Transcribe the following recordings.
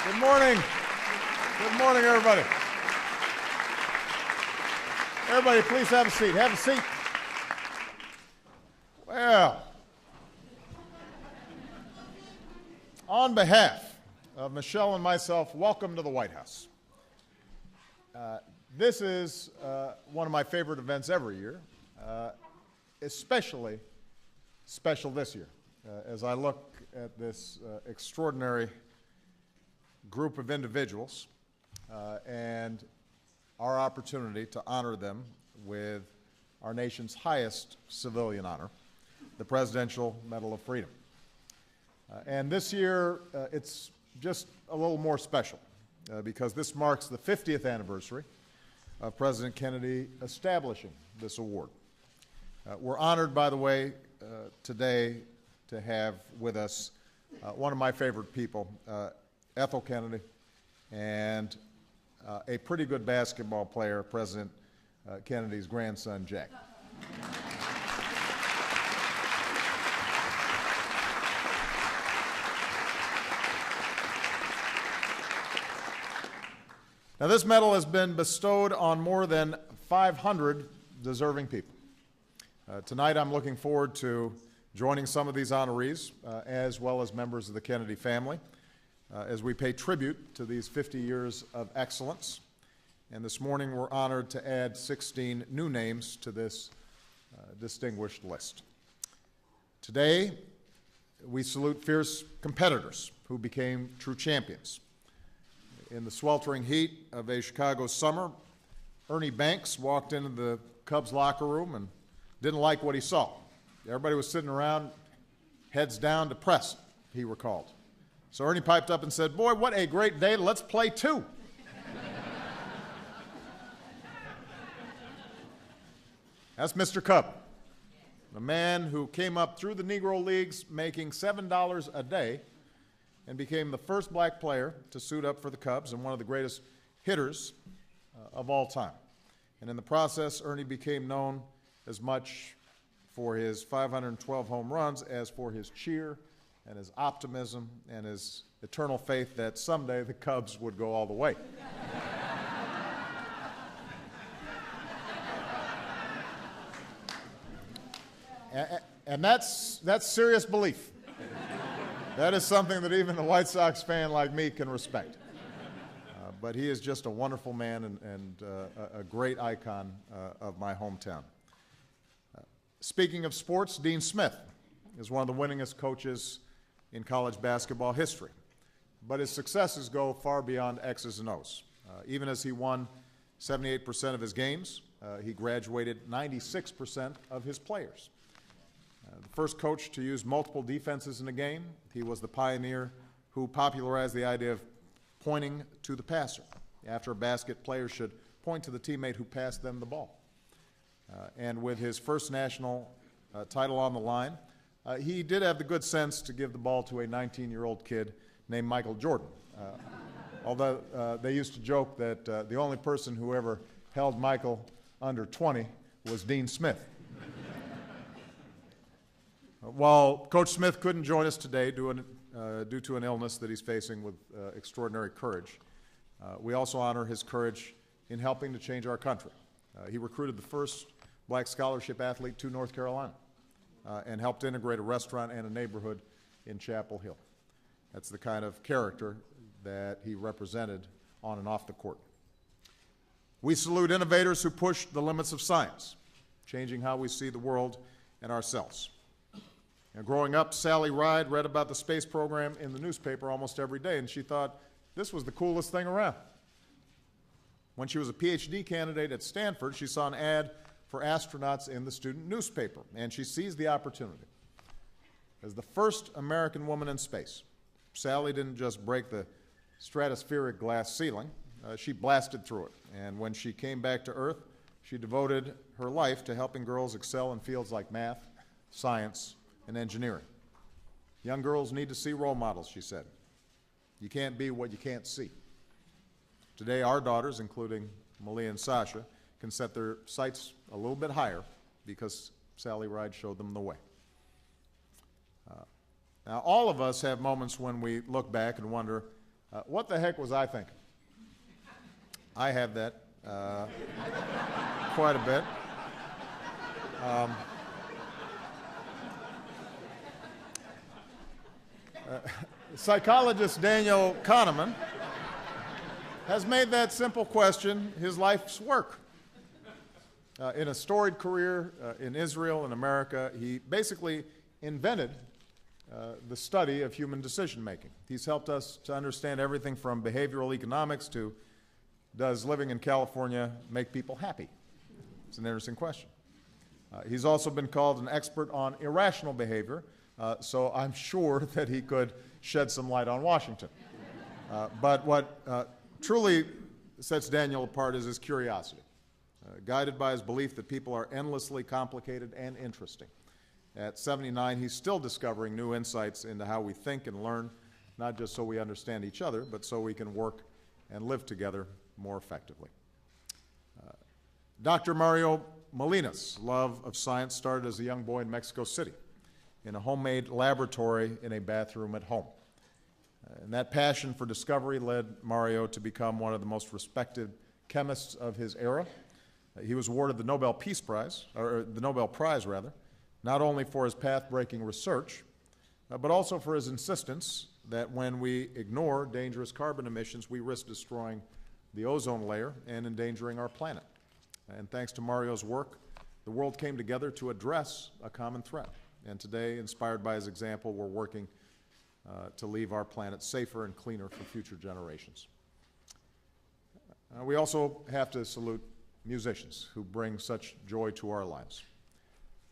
Good morning. Good morning, everybody. Everybody, please have a seat. Have a seat. Well, on behalf of Michelle and myself, welcome to the White House. This is one of my favorite events every year, especially special this year. As I look at this extraordinary group of individuals and our opportunity to honor them with our nation's highest civilian honor, the Presidential Medal of Freedom. And this year, it's just a little more special because this marks the 50th anniversary of President Kennedy establishing this award. We're honored, by the way, today to have with us one of my favorite people, Ethel Kennedy, and a pretty good basketball player, President Kennedy's grandson, Jack. Now, this medal has been bestowed on more than 500 deserving people. Tonight, I'm looking forward to joining some of these honorees, as well as members of the Kennedy family, as we pay tribute to these 50 years of excellence. And this morning, we're honored to add 16 new names to this distinguished list. Today, we salute fierce competitors who became true champions. In the sweltering heat of a Chicago summer, Ernie Banks walked into the Cubs locker room and didn't like what he saw. Everybody was sitting around, heads down, depressed, he recalled. So Ernie piped up and said, "Boy, what a great day, let's play two." That's Mr. Cub, the man who came up through the Negro Leagues making $7 a day and became the first black player to suit up for the Cubs and one of the greatest hitters of all time. And in the process, Ernie became known as much for his 512 home runs as for his cheer and his optimism and his eternal faith that someday the Cubs would go all the way. And that's serious belief. That is something that even a White Sox fan like me can respect. But he is just a wonderful man and a great icon of my hometown. Speaking of sports, Dean Smith is one of the winningest coaches in college basketball history. But his successes go far beyond X's and O's. Even as he won 78% of his games, he graduated 96% of his players. The first coach to use multiple defenses in a game, he was the pioneer who popularized the idea of pointing to the passer. After a basket, players should point to the teammate who passed them the ball. And with his first national title on the line, he did have the good sense to give the ball to a 19-year-old kid named Michael Jordan. Although they used to joke that the only person who ever held Michael under 20 was Dean Smith. While Coach Smith couldn't join us today due to an illness that he's facing with extraordinary courage, we also honor his courage in helping to change our country. He recruited the first black scholarship athlete to North Carolina and helped integrate a restaurant and a neighborhood in Chapel Hill. That's the kind of character that he represented on and off the court. We salute innovators who push the limits of science, changing how we see the world and ourselves. Now, growing up, Sally Ride read about the space program in the newspaper almost every day, and she thought this was the coolest thing around. When she was a PhD candidate at Stanford, she saw an ad for astronauts in the student newspaper, and she seized the opportunity. As the first American woman in space, Sally didn't just break the stratospheric glass ceiling, she blasted through it. And when she came back to Earth, she devoted her life to helping girls excel in fields like math, science, and engineering. Young girls need to see role models, she said. You can't be what you can't see. Today, our daughters, including Malia and Sasha, can set their sights a little bit higher because Sally Ride showed them the way. Now, all of us have moments when we look back and wonder What the heck was I thinking? I have that quite a bit. Psychologist Daniel Kahneman has made that simple question his life's work. In a storied career in Israel and America, he basically invented the study of human decision-making. He's helped us to understand everything from behavioral economics to does living in California make people happy? It's an interesting question. He's also been called an expert on irrational behavior, so I'm sure that he could shed some light on Washington. But what truly sets Daniel apart is his curiosity, guided by his belief that people are endlessly complicated and interesting. At 79, he's still discovering new insights into how we think and learn, not just so we understand each other, but so we can work and live together more effectively. Dr. Mario Molina's love of science started as a young boy in Mexico City in a homemade laboratory in a bathroom at home. And that passion for discovery led Mario to become one of the most respected chemists of his era. He was awarded the Nobel Peace Prize, or the Nobel Prize rather, not only for his path-breaking research, but also for his insistence that when we ignore dangerous carbon emissions, we risk destroying the ozone layer and endangering our planet. And thanks to Mario's work, the world came together to address a common threat. And today, inspired by his example, we're working to leave our planet safer and cleaner for future generations. We also have to salute musicians who bring such joy to our lives.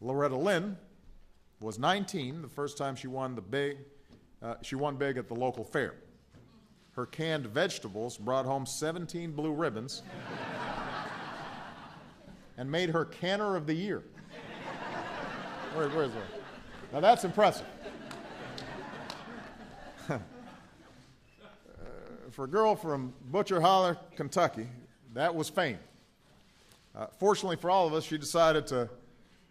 Loretta Lynn was 19 the first time she won big at the local fair. Her canned vegetables brought home 17 blue ribbons and made her Canner of the Year. Where is that? Now that's impressive. For a girl from Butcher Holler, Kentucky, that was fame. Fortunately for all of us, she decided to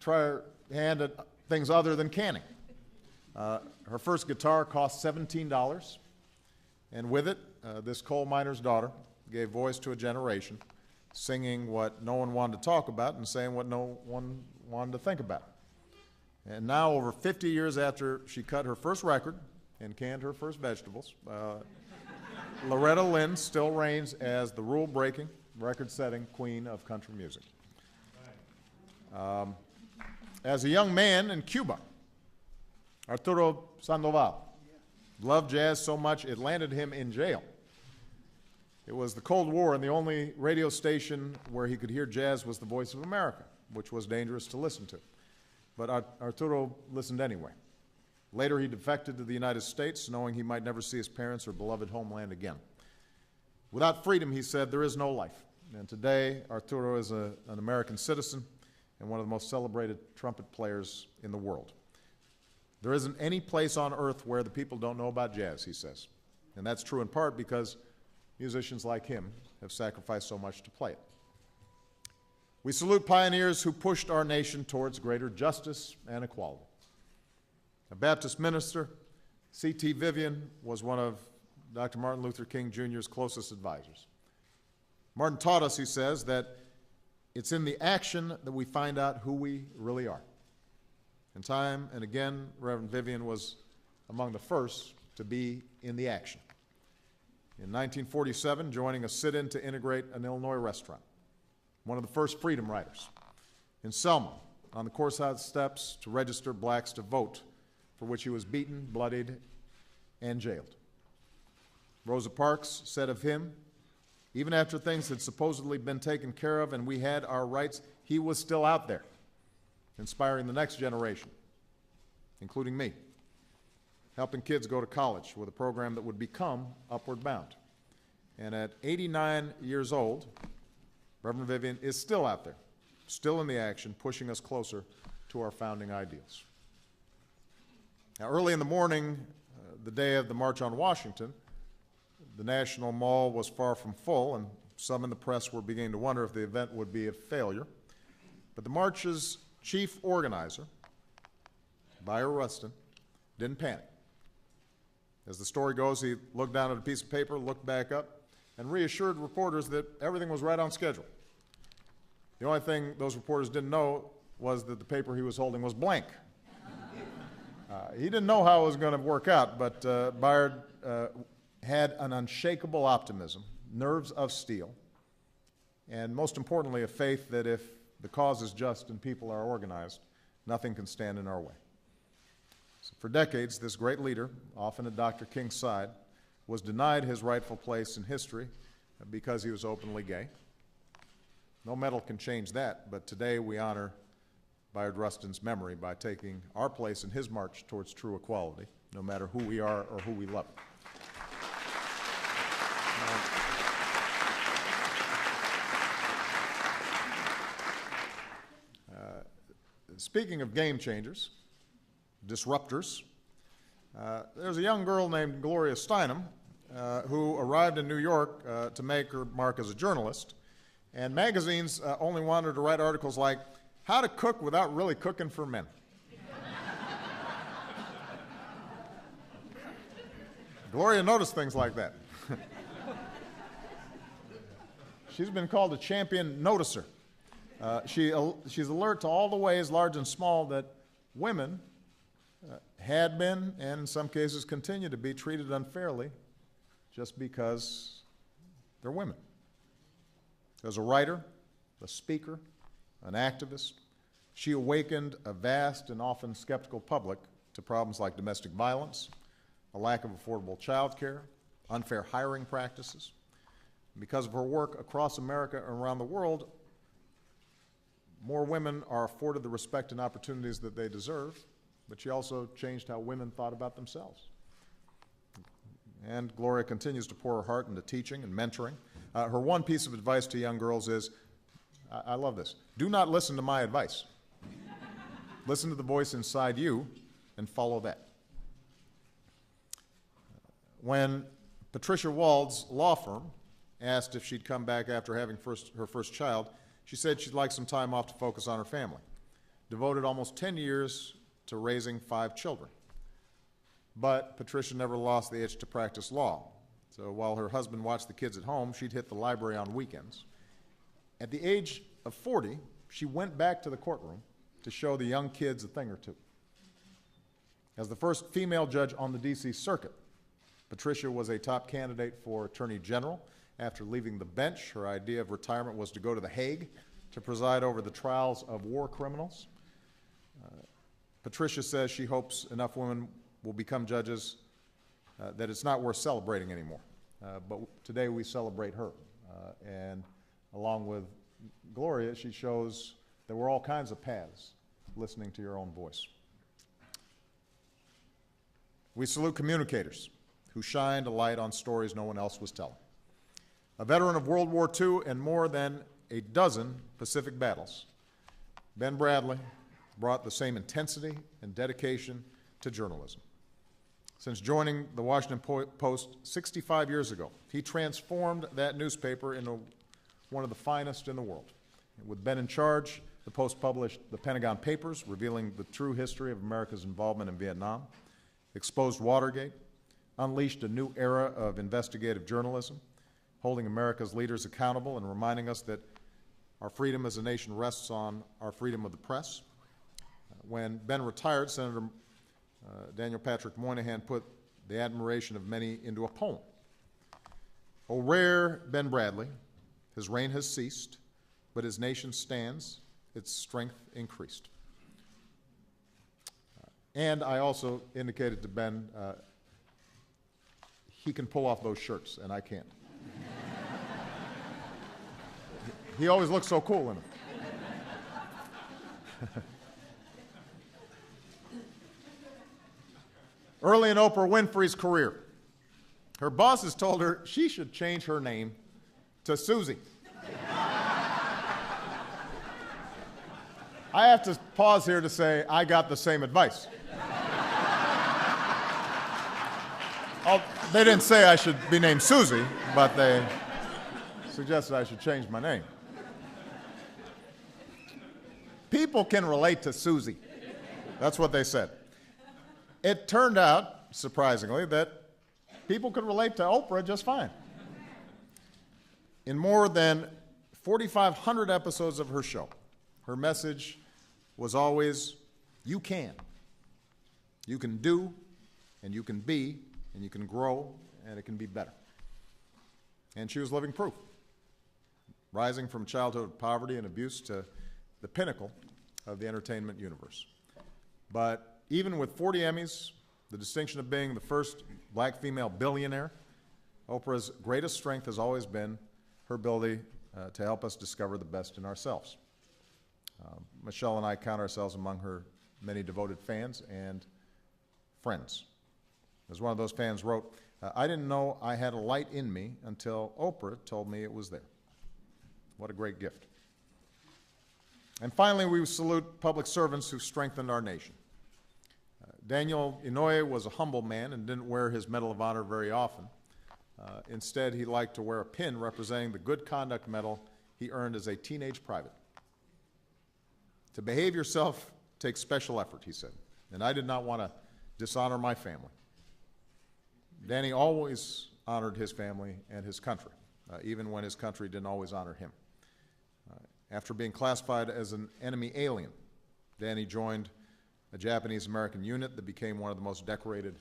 try her hand at things other than canning. Her first guitar cost $17, and with it, this coal miner's daughter gave voice to a generation, singing what no one wanted to talk about and saying what no one wanted to think about. And now, over 50 years after she cut her first record and canned her first vegetables, Loretta Lynn still reigns as the rule-breaking, record-setting queen of country music. As a young man in Cuba, Arturo Sandoval loved jazz so much it landed him in jail. It was the Cold War, and the only radio station where he could hear jazz was the Voice of America, which was dangerous to listen to. But Arturo listened anyway. Later, he defected to the United States, knowing he might never see his parents or beloved homeland again. Without freedom, he said, there is no life. And today, Arturo is an American citizen and one of the most celebrated trumpet players in the world. There isn't any place on earth where the people don't know about jazz, he says. And that's true in part because musicians like him have sacrificed so much to play it. We salute pioneers who pushed our nation towards greater justice and equality. A Baptist minister, C.T. Vivian, was one of Dr. Martin Luther King Jr.'s closest advisors. Martin taught us, he says, that it's in the action that we find out who we really are. And time and again, Reverend Vivian was among the first to be in the action. In 1947, joining a sit-in to integrate an Illinois restaurant, one of the first freedom riders. In Selma, on the courthouse steps to register blacks to vote, for which he was beaten, bloodied, and jailed. Rosa Parks said of him, even after things had supposedly been taken care of and we had our rights, he was still out there, inspiring the next generation, including me, helping kids go to college with a program that would become Upward Bound. And at 89 years old, Reverend Vivian is still out there, still in the action, pushing us closer to our founding ideals. Now, early in the morning, the day of the March on Washington, the National Mall was far from full, and some in the press were beginning to wonder if the event would be a failure. But the march's chief organizer, Bayard Rustin, didn't panic. As the story goes, he looked down at a piece of paper, looked back up, and reassured reporters that everything was right on schedule. The only thing those reporters didn't know was that the paper he was holding was blank. He didn't know how it was going to work out, but Bayard had an unshakable optimism, nerves of steel, and most importantly, a faith that if the cause is just and people are organized, nothing can stand in our way. So for decades, this great leader, often at Dr. King's side, was denied his rightful place in history because he was openly gay. No medal can change that, but today we honor Bayard Rustin's memory by taking our place in his march towards true equality, no matter who we are or who we love. Speaking of game changers, disruptors, there's a young girl named Gloria Steinem who arrived in New York to make her mark as a journalist, and magazines only wanted her to write articles like, "How to Cook Without Really Cooking for Men." Gloria noticed things like that. She's been called a champion noticer. She's alert to all the ways, large and small, that women had been, and in some cases continue to be, treated unfairly just because they're women. As a writer, a speaker, an activist, she awakened a vast and often skeptical public to problems like domestic violence, a lack of affordable child care, unfair hiring practices. Because of her work across America and around the world, more women are afforded the respect and opportunities that they deserve, but she also changed how women thought about themselves. And Gloria continues to pour her heart into teaching and mentoring. Her one piece of advice to young girls is, I love this, do not listen to my advice. Listen to the voice inside you and follow that. When Patricia Wald's law firm asked if she'd come back after having her first child, she said she'd like some time off to focus on her family. Devoted almost 10 years to raising 5 children. But Patricia never lost the itch to practice law. So while her husband watched the kids at home, she'd hit the library on weekends. At the age of 40, she went back to the courtroom to show the young kids a thing or two. As the first female judge on the D.C. Circuit, Patricia was a top candidate for Attorney General. After leaving the bench, her idea of retirement was to go to The Hague to preside over the trials of war criminals. Patricia says she hopes enough women will become judges that it's not worth celebrating anymore. But today we celebrate her. And along with Gloria, she shows there were all kinds of paths listening to your own voice. We salute communicators who shined a light on stories no one else was telling. A veteran of World War II and more than a dozen Pacific battles, Ben Bradley brought the same intensity and dedication to journalism. Since joining the Washington Post 65 years ago, he transformed that newspaper into one of the finest in the world. With Ben in charge, the Post published the Pentagon Papers, revealing the true history of America's involvement in Vietnam, exposed Watergate, unleashed a new era of investigative journalism, holding America's leaders accountable and reminding us that our freedom as a nation rests on our freedom of the press. When Ben retired, Senator Daniel Patrick Moynihan put the admiration of many into a poem. O rare Ben Bradley, his reign has ceased, but his nation stands, its strength increased. And I also indicated to Ben, he can pull off those shirts, and I can't. He always looks so cool in them. Early in Oprah Winfrey's career, her bosses told her she should change her name to Susie. I have to pause here to say I got the same advice. They didn't say I should be named Susie, but they suggested I should change my name. People can relate to Susie. That's what they said. It turned out, surprisingly, that People could relate to Oprah just fine. In more than 4,500 episodes of her show, her message was always, you can. You can do, and you can be, and you can grow, and it can be better. And she was living proof, rising from childhood poverty and abuse to the pinnacle of the entertainment universe. But even with 40 Emmys, the distinction of being the first black female billionaire, Oprah's greatest strength has always been her ability to help us discover the best in ourselves. Michelle and I count ourselves among her many devoted fans and friends. As one of those fans wrote, I didn't know I had a light in me until Oprah told me it was there. What a great gift. And finally, we salute public servants who strengthened our nation. Daniel Inouye was a humble man and didn't wear his Medal of Honor very often. Instead, he liked to wear a pin representing the Good Conduct Medal he earned as a teenage private. To behave yourself takes special effort, he said, and I did not want to dishonor my family. Danny always honored his family and his country, even when his country didn't always honor him. After being classified as an enemy alien, Danny joined a Japanese-American unit that became one of the most decorated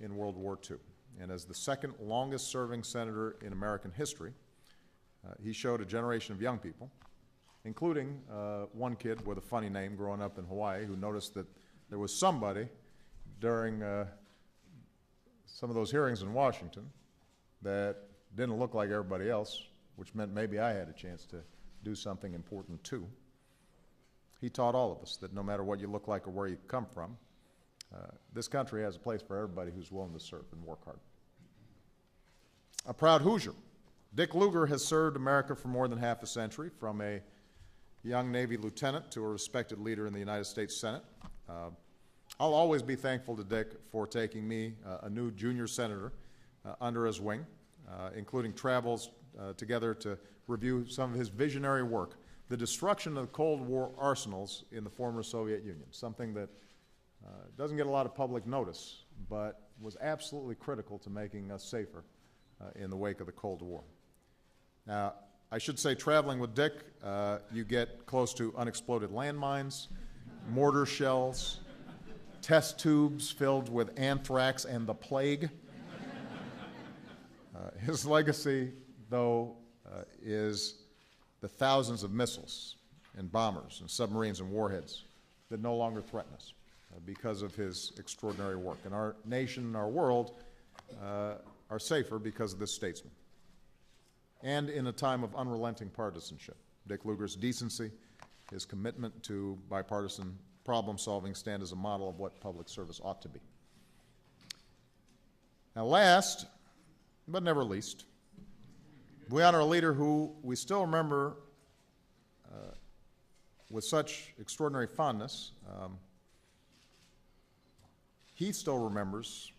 in World War II. And as the second longest-serving senator in American history, he showed a generation of young people, including one kid with a funny name growing up in Hawaii who noticed that there was somebody during some of those hearings in Washington that didn't look like everybody else, which meant maybe I had a chance to do something important too. He taught all of us that no matter what you look like or where you come from, this country has a place for everybody who's willing to serve and work hard. A proud Hoosier, Dick Lugar has served America for more than half a century, from a young Navy lieutenant to a respected leader in the United States Senate. I'll always be thankful to Dick for taking me, a new junior senator, under his wing, including travels together to review some of his visionary work, the destruction of the Cold War arsenals in the former Soviet Union, something that doesn't get a lot of public notice, but was absolutely critical to making us safer in the wake of the Cold War. Now, I should say, traveling with Dick, you get close to unexploded landmines, mortar shells, test tubes filled with anthrax and the plague. His legacy, though, is the thousands of missiles and bombers and submarines and warheads that no longer threaten us because of his extraordinary work. And our nation and our world are safer because of this statesman. And in a time of unrelenting partisanship, Dick Lugar's decency, his commitment to bipartisan problem-solving stand as a model of what public service ought to be. Now, last, but never least, we honor a leader who we still remember with such extraordinary fondness. He still remembers,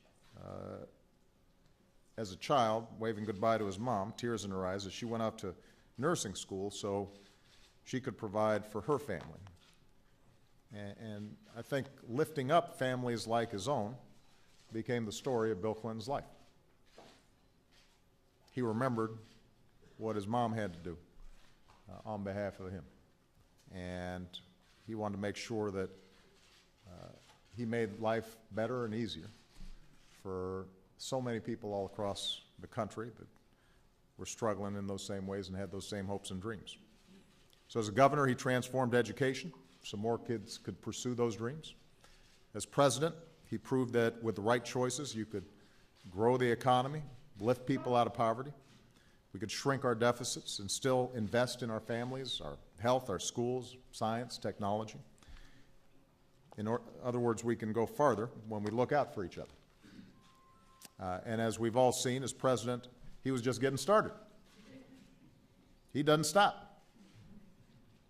as a child, waving goodbye to his mom, tears in her eyes, as she went off to nursing school so she could provide for her family. And I think lifting up families like his own became the story of Bill Clinton's life. He remembered what his mom had to do on behalf of him. And he wanted to make sure that he made life better and easier for so many people all across the country that were struggling in those same ways and had those same hopes and dreams. So as a governor, he transformed education so more kids could pursue those dreams. As president, he proved that with the right choices, you could grow the economy, lift people out of poverty. We could shrink our deficits and still invest in our families, our health, our schools, science, technology. In other words, we can go farther when we look out for each other. And as we've all seen, as president, he was just getting started. He doesn't stop.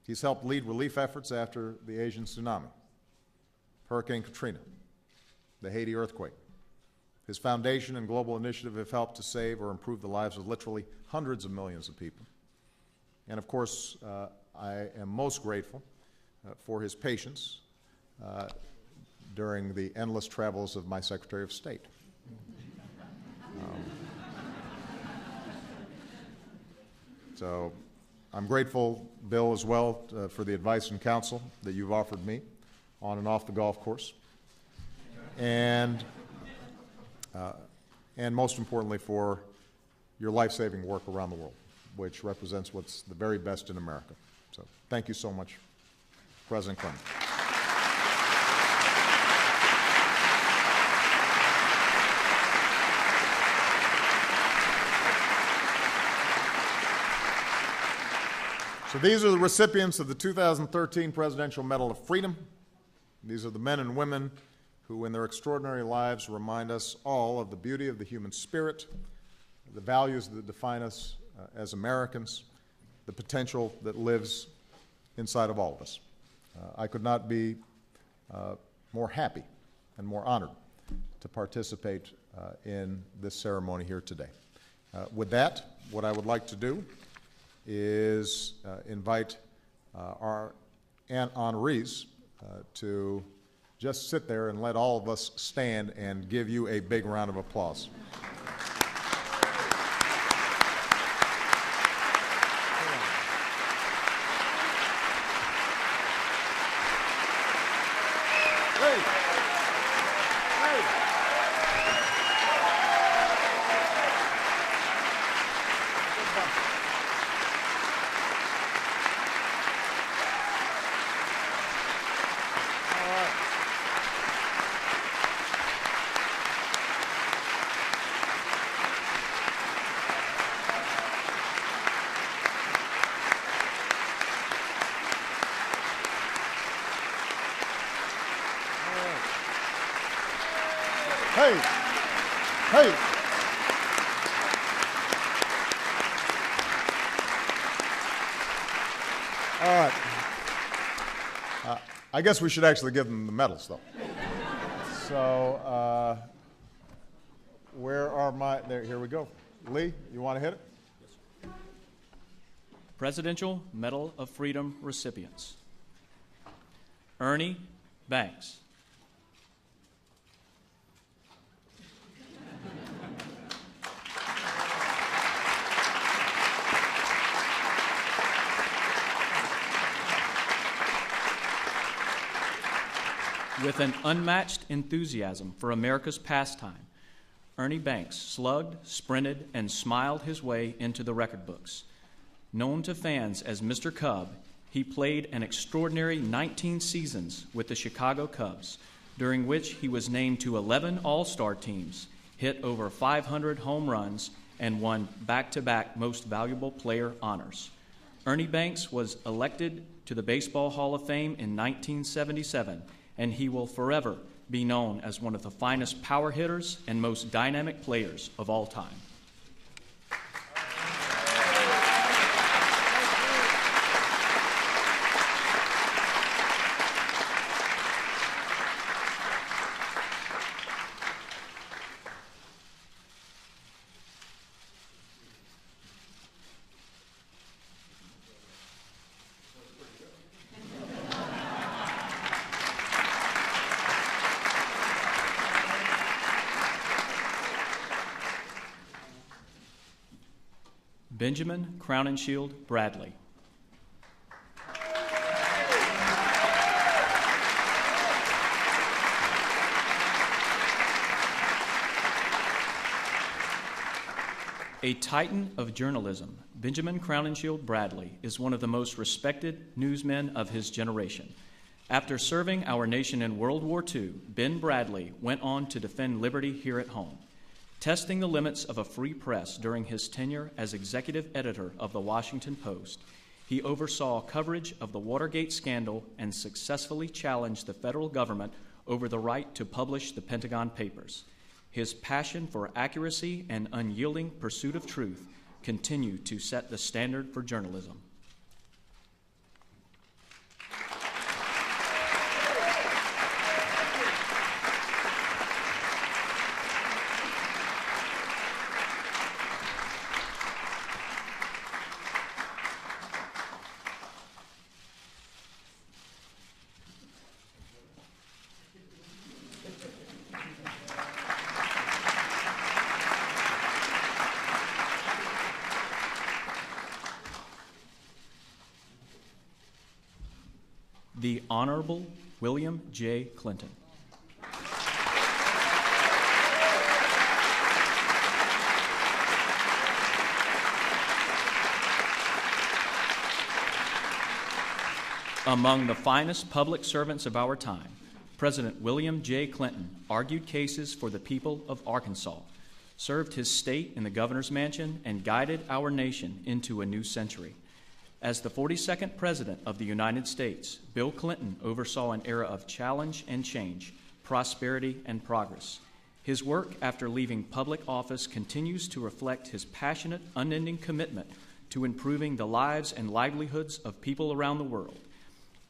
He's helped lead relief efforts after the Asian tsunami, Hurricane Katrina, the Haiti earthquake. His foundation and global initiative have helped to save or improve the lives of literally hundreds of millions of people. And of course, I am most grateful for his patience during the endless travels of my Secretary of State. So I'm grateful, Bill, as well, for the advice and counsel that you've offered me on and off the golf course. And most importantly, for your life-saving work around the world, which represents what's the very best in America. So thank you so much, President Clinton. So these are the recipients of the 2013 Presidential Medal of Freedom. These are the men and women who, in their extraordinary lives, remind us all of the beauty of the human spirit, the values that define us as Americans, the potential that lives inside of all of us. I could not be more happy and more honored to participate in this ceremony here today. With that, what I would like to do is invite our honorees to just sit there and let all of us stand and give you a big round of applause. Hey, hey. All right. I guess we should actually give them the medals, though. So, where are my, there, here we go. Lee, you want to hit it? Yes. Presidential Medal of Freedom recipients. Ernie Banks. With an unmatched enthusiasm for America's pastime, Ernie Banks slugged, sprinted, and smiled his way into the record books. Known to fans as Mr. Cub, he played an extraordinary 19 seasons with the Chicago Cubs, during which he was named to 11 All-Star teams, hit over 500 home runs, and won back-to-back Most Valuable Player honors. Ernie Banks was elected to the Baseball Hall of Fame in 1977, and he will forever be known as one of the finest power hitters and most dynamic players of all time. Benjamin Crowninshield Bradley. A titan of journalism, Benjamin Crowninshield Bradley is one of the most respected newsmen of his generation. After serving our nation in World War II, Ben Bradley went on to defend liberty here at home. Testing the limits of a free press during his tenure as executive editor of The Washington Post, he oversaw coverage of the Watergate scandal and successfully challenged the federal government over the right to publish the Pentagon Papers. His passion for accuracy and unyielding pursuit of truth continue to set the standard for journalism. the Honorable William J. Clinton. Among the finest public servants of our time, President William J. Clinton argued cases for the people of Arkansas, served his state in the governor's mansion, and guided our nation into a new century. As the 42nd President of the United States, Bill Clinton oversaw an era of challenge and change, prosperity and progress. His work after leaving public office continues to reflect his passionate, unending commitment to improving the lives and livelihoods of people around the world.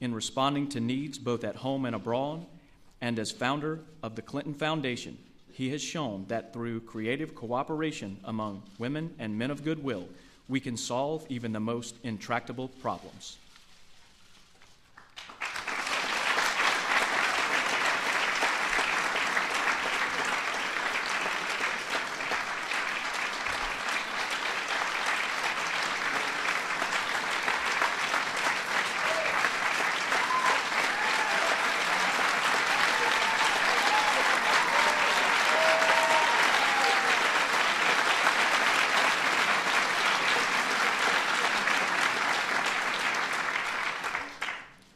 In responding to needs both at home and abroad, and as founder of the Clinton Foundation, he has shown that through creative cooperation among women and men of goodwill, we can solve even the most intractable problems.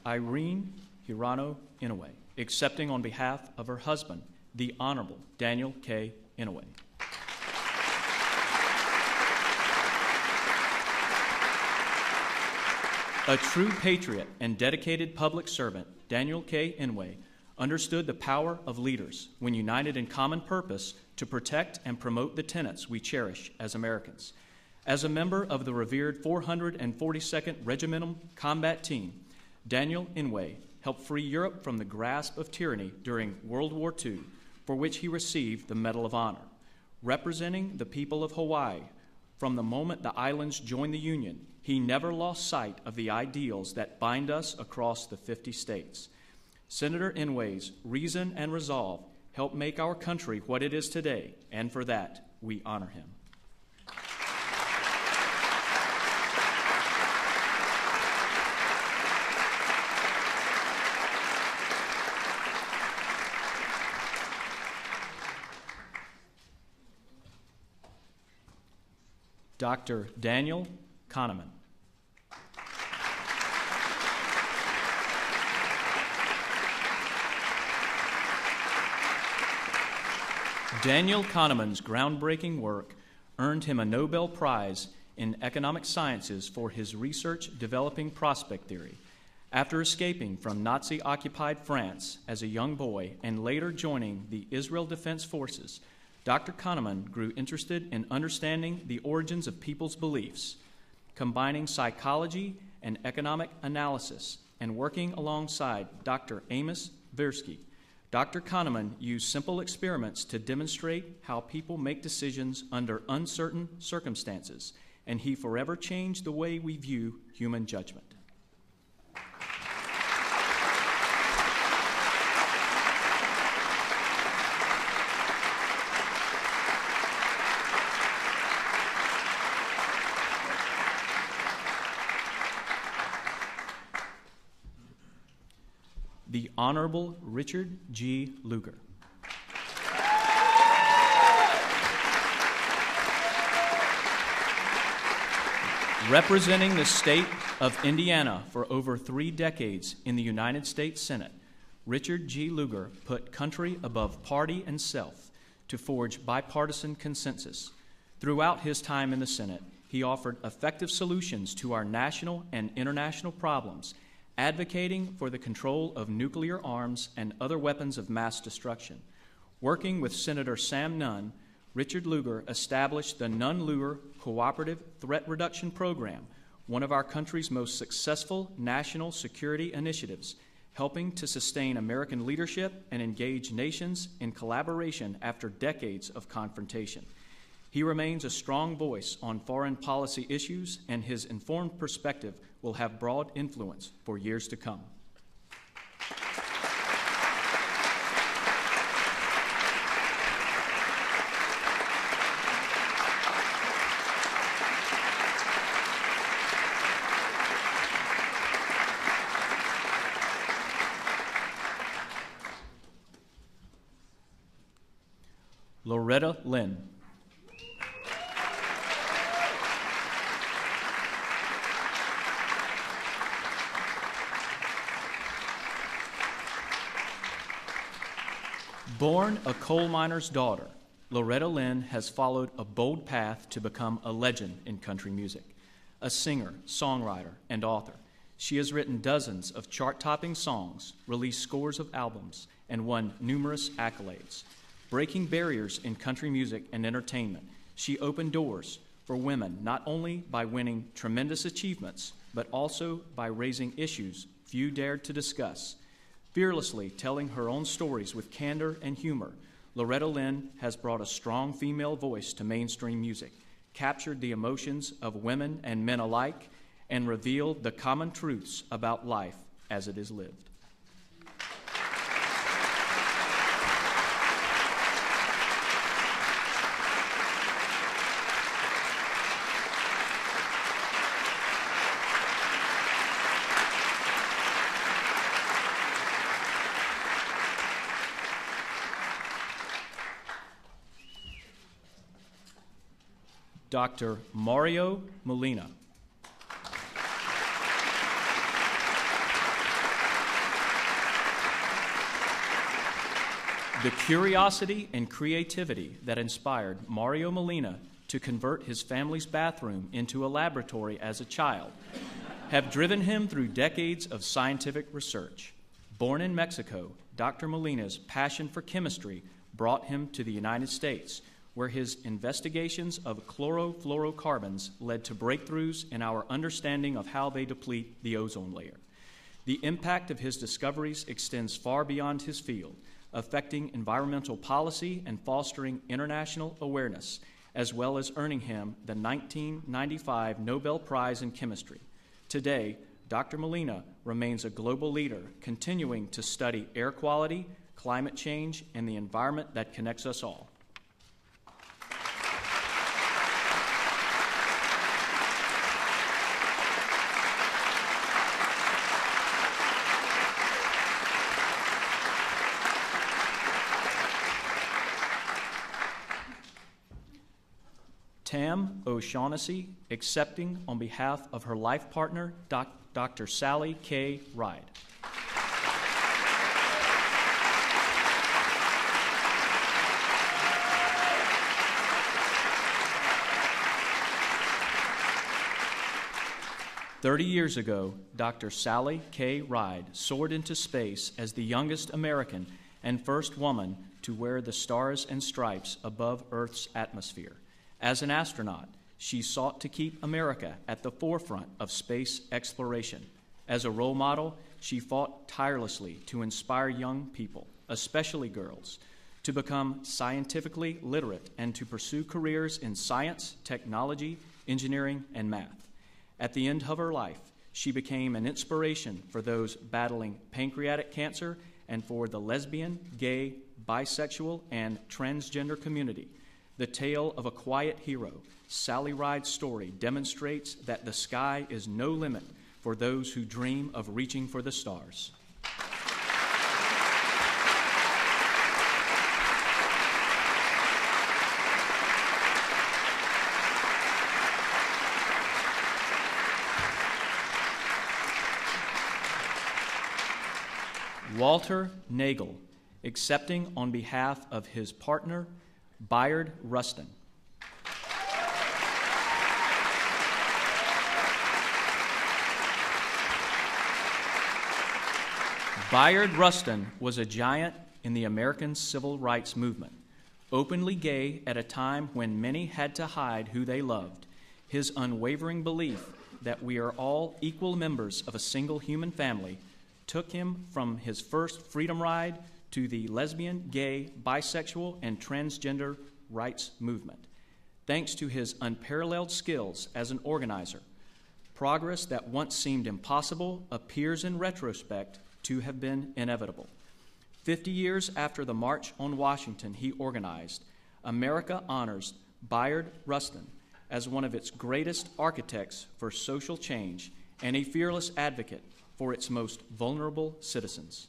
Irene Hirano Inouye, accepting on behalf of her husband, the Honorable Daniel K. Inouye. A true patriot and dedicated public servant, Daniel K. Inouye understood the power of leaders when united in common purpose to protect and promote the tenets we cherish as Americans. As a member of the revered 442nd Regimental Combat Team, Daniel Inouye helped free Europe from the grasp of tyranny during World War II, for which he received the Medal of Honor. Representing the people of Hawaii, from the moment the islands joined the Union, he never lost sight of the ideals that bind us across the 50 states. Senator Inouye's reason and resolve helped make our country what it is today, and for that, we honor him. Dr. Daniel Kahneman. Daniel Kahneman's groundbreaking work earned him a Nobel Prize in Economic Sciences for his research developing prospect theory. After escaping from Nazi-occupied France as a young boy and later joining the Israel Defense Forces, Dr. Kahneman grew interested in understanding the origins of people's beliefs, combining psychology and economic analysis, and working alongside Dr. Amos Tversky. Dr. Kahneman used simple experiments to demonstrate how people make decisions under uncertain circumstances, and he forever changed the way we view human judgment. The Honorable Richard G. Lugar. Representing the state of Indiana for over 3 decades in the United States Senate, Richard G. Lugar put country above party and self to forge bipartisan consensus. Throughout his time in the Senate, he offered effective solutions to our national and international problems, advocating for the control of nuclear arms and other weapons of mass destruction. Working with Senator Sam Nunn, Richard Lugar established the Nunn-Lugar Cooperative Threat Reduction Program, one of our country's most successful national security initiatives, helping to sustain American leadership and engage nations in collaboration after decades of confrontation. He remains a strong voice on foreign policy issues, and his informed perspective will have broad influence for years to come. Loretta Lynn. Born a coal miner's daughter, Loretta Lynn has followed a bold path to become a legend in country music. A singer, songwriter, and author, she has written dozens of chart-topping songs, released scores of albums, and won numerous accolades. Breaking barriers in country music and entertainment, she opened doors for women not only by winning tremendous achievements, but also by raising issues few dared to discuss. Fearlessly telling her own stories with candor and humor, Loretta Lynn has brought a strong female voice to mainstream music, captured the emotions of women and men alike, and revealed the common truths about life as it is lived. Dr. Mario Molina. The curiosity and creativity that inspired Mario Molina to convert his family's bathroom into a laboratory as a child have driven him through decades of scientific research. Born in Mexico, Dr. Molina's passion for chemistry brought him to the United States, where his investigations of chlorofluorocarbons led to breakthroughs in our understanding of how they deplete the ozone layer. The impact of his discoveries extends far beyond his field, affecting environmental policy and fostering international awareness, as well as earning him the 1995 Nobel Prize in Chemistry. Today, Dr. Molina remains a global leader, continuing to study air quality, climate change, and the environment that connects us all. Tam O'Shaughnessy, accepting on behalf of her life partner, Dr. Sally K. Ride. "30 years ago, Dr. Sally K. Ride soared into space as the youngest American and first woman to wear the stars and stripes above Earth's atmosphere. As an astronaut, she sought to keep America at the forefront of space exploration. As a role model, she fought tirelessly to inspire young people, especially girls, to become scientifically literate and to pursue careers in science, technology, engineering, and math. At the end of her life, she became an inspiration for those battling pancreatic cancer and for the lesbian, gay, bisexual, and transgender community. The tale of a quiet hero, Sally Ride's story demonstrates that the sky is no limit for those who dream of reaching for the stars. Walter Nagel, accepting on behalf of his partner, Bayard Rustin. Bayard Rustin was a giant in the American civil rights movement. Openly gay at a time when many had to hide who they loved, his unwavering belief that we are all equal members of a single human family took him from his first freedom ride to the lesbian, gay, bisexual, and transgender rights movement. Thanks to his unparalleled skills as an organizer, progress that once seemed impossible appears in retrospect to have been inevitable. 50 years after the March on Washington he organized, America honors Bayard Rustin as one of its greatest architects for social change and a fearless advocate for its most vulnerable citizens.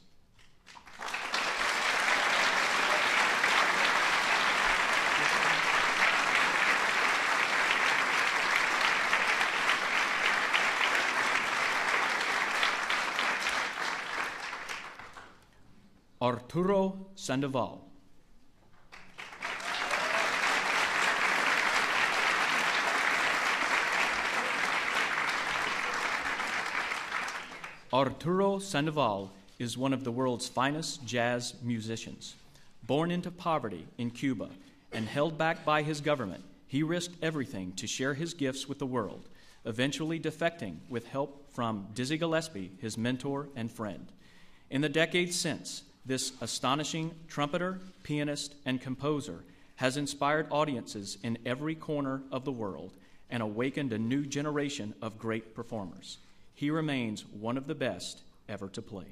Arturo Sandoval. Arturo Sandoval is one of the world's finest jazz musicians. Born into poverty in Cuba and held back by his government, he risked everything to share his gifts with the world, eventually defecting with help from Dizzy Gillespie, his mentor and friend. In the decades since, this astonishing trumpeter, pianist, and composer has inspired audiences in every corner of the world and awakened a new generation of great performers. He remains one of the best ever to play.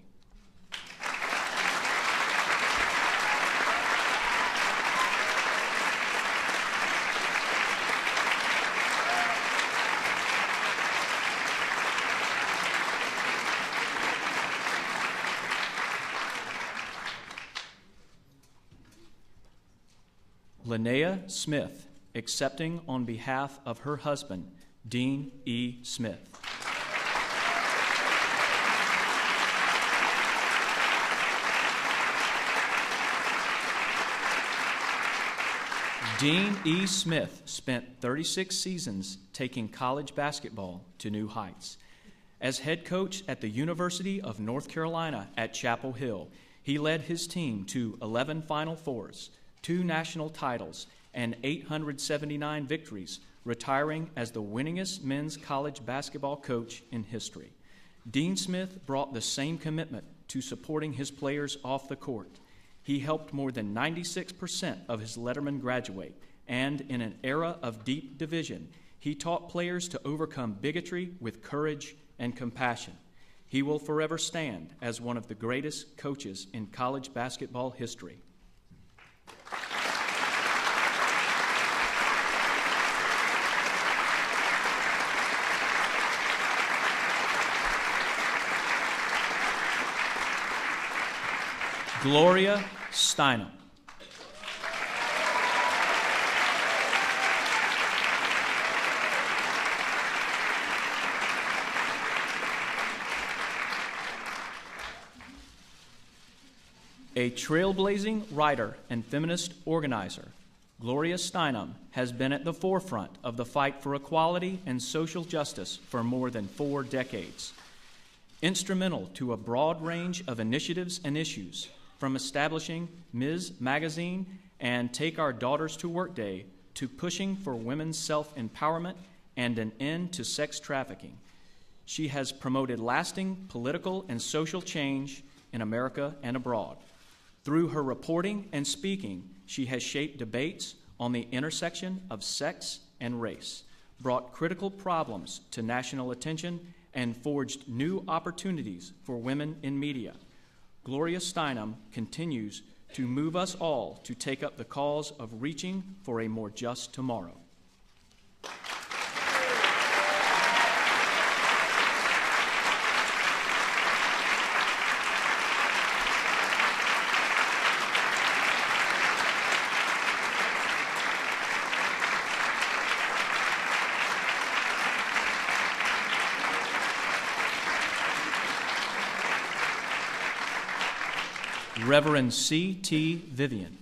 Linnea Smith, accepting on behalf of her husband, Dean E. Smith. Dean E. Smith spent 36 seasons taking college basketball to new heights. As head coach at the University of North Carolina at Chapel Hill, he led his team to 11 Final Fours, 2 national titles, and 879 victories, retiring as the winningest men's college basketball coach in history. Dean Smith brought the same commitment to supporting his players off the court. He helped more than 96% of his Letterman graduate, and in an era of deep division, he taught players to overcome bigotry with courage and compassion. He will forever stand as one of the greatest coaches in college basketball history. Gloria Steinem. A trailblazing writer and feminist organizer, Gloria Steinem has been at the forefront of the fight for equality and social justice for more than 4 decades. Instrumental to a broad range of initiatives and issues, from establishing Ms. Magazine and Take Our Daughters to Work Day to pushing for women's self-empowerment and an end to sex trafficking. She has promoted lasting political and social change in America and abroad. Through her reporting and speaking, she has shaped debates on the intersection of sex and race, brought critical problems to national attention, and forged new opportunities for women in media. Gloria Steinem continues to move us all to take up the cause of reaching for a more just tomorrow. Reverend C.T. Vivian.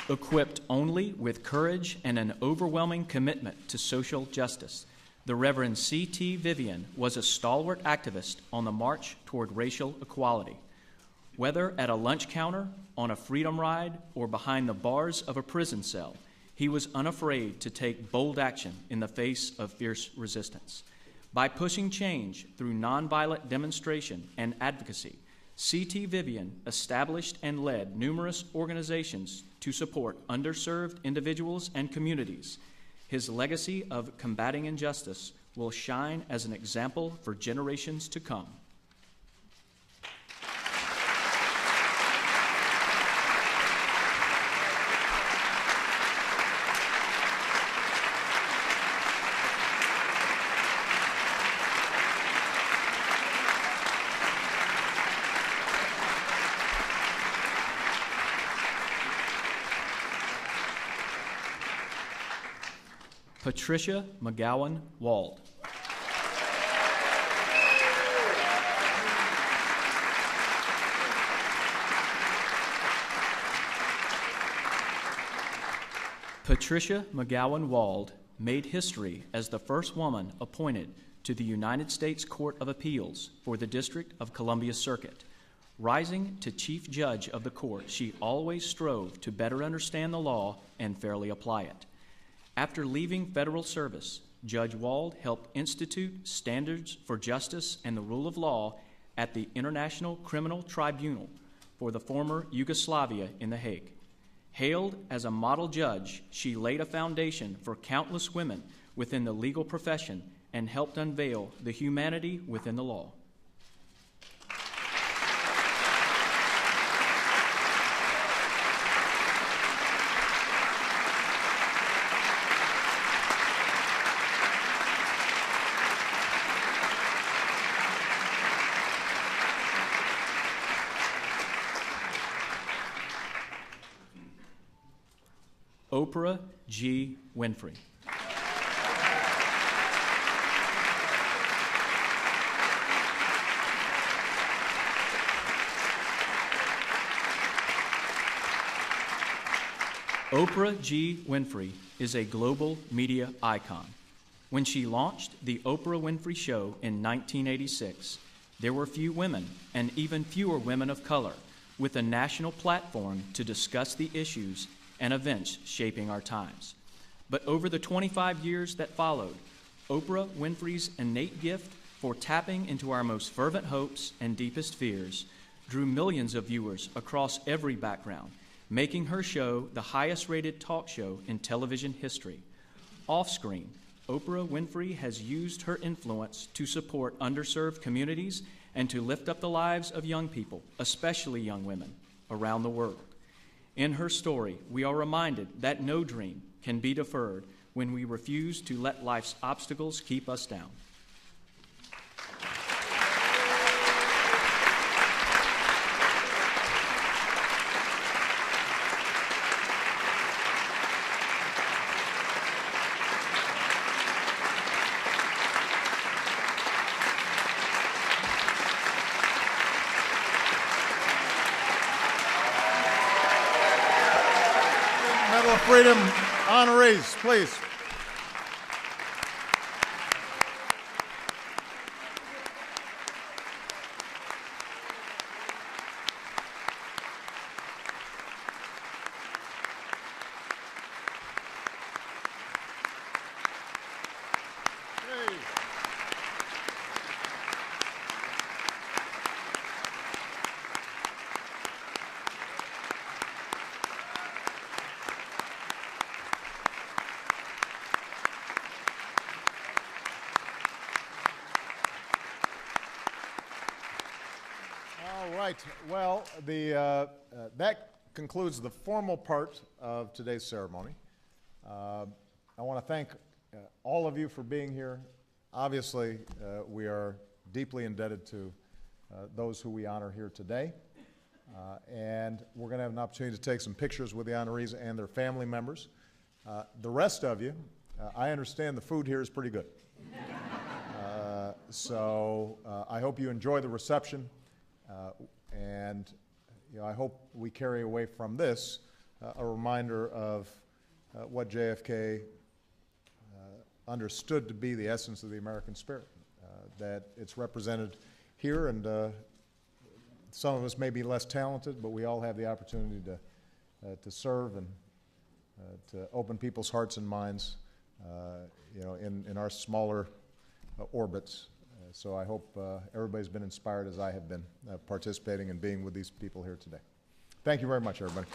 Equipped only with courage and an overwhelming commitment to social justice, the Reverend C.T. Vivian was a stalwart activist on the march toward racial equality. Whether at a lunch counter, on a freedom ride, or behind the bars of a prison cell, he was unafraid to take bold action in the face of fierce resistance. By pushing change through nonviolent demonstration and advocacy, C.T. Vivian established and led numerous organizations to support underserved individuals and communities. His legacy of combating injustice will shine as an example for generations to come. Patricia McGowan Wald. Patricia McGowan Wald made history as the first woman appointed to the United States Court of Appeals for the District of Columbia Circuit. Rising to Chief Judge of the court, she always strove to better understand the law and fairly apply it. After leaving federal service, Judge Wald helped institute standards for justice and the rule of law at the International Criminal Tribunal for the former Yugoslavia in The Hague. Hailed as a model judge, she laid a foundation for countless women within the legal profession and helped unveil the humanity within the law. Oprah G. Winfrey. Oprah G. Winfrey is a global media icon. When she launched The Oprah Winfrey Show in 1986, there were few women, and even fewer women of color, with a national platform to discuss the issues and events shaping our times. But over the 25 years that followed, Oprah Winfrey's innate gift for tapping into our most fervent hopes and deepest fears drew millions of viewers across every background, making her show the highest-rated talk show in television history. Off-screen, Oprah Winfrey has used her influence to support underserved communities and to lift up the lives of young people, especially young women, around the world. In her story, we are reminded that no dream can be deferred when we refuse to let life's obstacles keep us down. Medal of Freedom honorees, please. All right. Well, that concludes the formal part of today's ceremony. I want to thank all of you for being here. Obviously, we are deeply indebted to those who we honor here today. And we're going to have an opportunity to take some pictures with the honorees and their family members. The rest of you, I understand the food here is pretty good. So I hope you enjoy the reception. And I hope we carry away from this a reminder of what JFK understood to be the essence of the American spirit, that it's represented here, and some of us may be less talented, but we all have the opportunity to serve and to open people's hearts and minds, in our smaller orbits. So I hope everybody's been inspired as I have been participating and being with these people here today. Thank you very much, everybody.